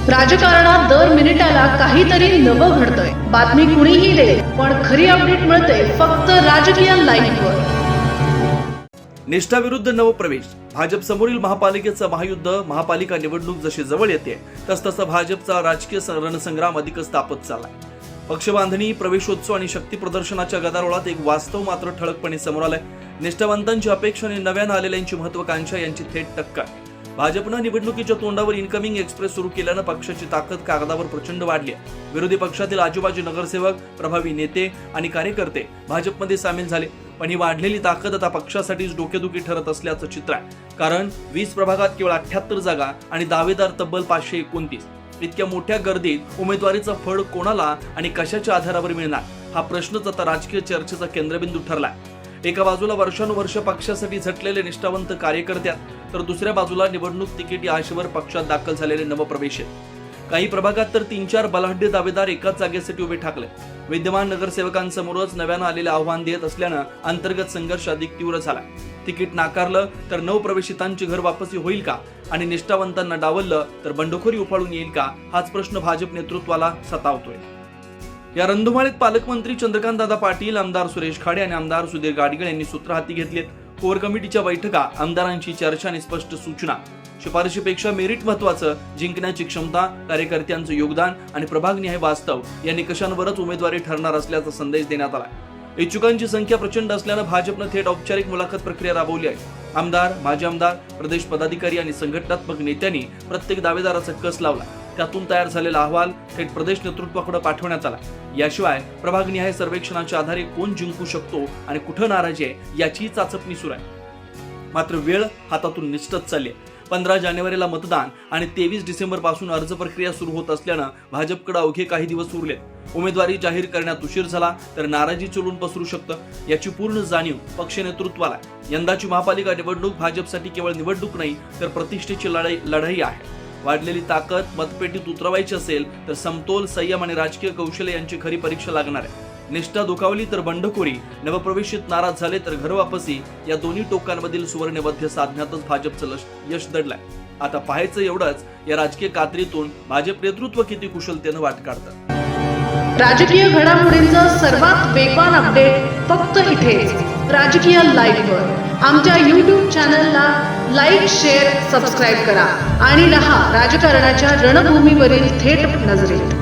राजकारणात दर मिनिटाला काहीतरी नवं घडतंय। बातमी कुणीही दे, पण खरी अपडेट मिळते फक्त राजकीय लाईव्हवर। निष्ठा विरुद्ध नवप्रवेश, भाजप समोरील महापालिकेचं महायुद्ध। महापालिका निवडणूक जशी जवळ येते तसतसा भाजपचा राजकीय रणसंग्राम अधिकच तापत चाललाय। पक्षबांधणी, प्रवेशोत्सव आणि शक्ती प्रदर्शनाच्या गदारोळात एक वास्तव मात्र ठळकपणे समोर आलंय। निष्ठावंतांची अपेक्षा आणि नव्यानं आलेल्यांची महत्वाकांक्षा यांची थेट टक्कर। भाजपनं निवडणुकीच्या तोंडावर इनकमिंग एक्सप्रेस सुरू केल्यानं पक्षाची ताकद कागदावर प्रचंड वाढली आहे। विरोधी पक्षातील आजूबाजू नगरसेवक, प्रभावी नेते आणि कार्यकर्ते भाजपमध्ये सामील झाले, पण ही वाढलेली ताकद आता पक्षासाठीच डोकेदुखी ठरत असल्याचं चित्र आहे। कारण 20 प्रभागात केवळ 78 जागा आणि दावेदार तब्बल 529। इतक्या मोठ्या गर्दीत उमेदवारीचं फळ कोणाला आणि कशाच्या आधारावर मिळणार, हा प्रश्नच आता राजकीय चर्चेचा केंद्रबिंदू ठरलाय। एका बाजूला वर्षानुवर्ष पक्षासाठी झटलेले निष्ठावंत कार्यकर्ते, तर दुसऱ्या बाजूला निवडणूक तिकीट या आशेवर पक्षात दाखल झालेले नवप्रवेश आहेत। काही प्रभागात तर 3-4 बलाढ्य दावेदार एकाच जागेसाठी उभे ठाकले। विद्यमान नगरसेवकांसमोरच नव्यानं आलेले आव्हान देत असल्यानं अंतर्गत संघर्ष अधिक तीव्र झाला। तिकीट नाकारलं तर नवप्रवेशितांची घर वापसी होईल का, आणि निष्ठावंतांना डावललं तर बंडखोरी उफाळून येईल का, हाच प्रश्न भाजप नेतृत्वाला सतावतोय। या रणधुमाळीत पालकमंत्री चंद्रकांतदादा पाटील, आमदार सुरेश खाडे आणि आमदार सुधीर गाडगीळ यांनी सूत्र हाती घेतलीत। कोर कमिटीच्या बैठका, आमदारांची चर्चा आणि स्पष्ट सूचना। शिफारशीपेक्षा मेरिट महत्वाचं, जिंकण्याची क्षमता, कार्यकर्त्यांचं योगदान आणि प्रभागनिहाय वास्तव या निकषांवरच उमेदवारी ठरणार असल्याचा संदेश देण्यात आला। इच्छुकांची संख्या प्रचंड असल्यानं भाजपनं थेट औपचारिक मुलाखत प्रक्रिया राबवली आहे। आमदार, माजी आमदार, प्रदेश पदाधिकारी आणि संघटनात्मक नेत्यांनी प्रत्येक दावेदाराचा कस लावला। त्यातून तयार झालेला अहवाल थेट प्रदेश नेतृत्वाकडे पाठवण्यात आला। याशिवाय प्रभागनिहाय सर्वेक्षणाच्या आधारे कोण जिंकू शकतो आणि कुठं नाराजी आहे याची चाचपणी सुरू आहे। मात्र वेळ हातातून निसटत चालली आहे। 15 जानेवारीला मतदान आणि 23 डिसेंबर पासून अर्ज प्रक्रिया सुरू होत असल्यानं भाजपकडे अवघे काही दिवस उरलेत। उमेदवारी जाहीर करण्यात उशीर झाला तर नाराजी चलून पसरू शकतं, याची पूर्ण जाणीव पक्ष नेतृत्वाला आहे। यंदाची महापालिका निवडणूक भाजपसाठी केवळ निवडणूक नाही तर प्रतिष्ठेची लढाई आहे। वाढलेली ताकद मतपेटीत उतरवायची असेल तर समतोल, संयम आणि राजकीय कौशल्य यांची खरी परीक्षा लागणार आहे। निष्ठा दुखावली तर बंडखोरी, नवप्रवेशित नाराज झाले तर घर वापसी, या दोन्ही टोकांमधील सुवर्णमध्य साधण्यातच भाजपचं यश दडलंय। आता पाहायचं एवढंच, या राजकीय कात्रीतून भाजप नेतृत्व किती कुशलतेनं वाट काढतं। राजकीय घडामोडींचं सर्वात वेगवान अपडेट फक्त इथेच राजकीय लाईव्हवर। आमच्या YouTube चॅनलला लाईक, शेअर, सबस्क्राईब करा आणि रहा राजकारणाच्या रणभूमीवरील थेट नजरेत।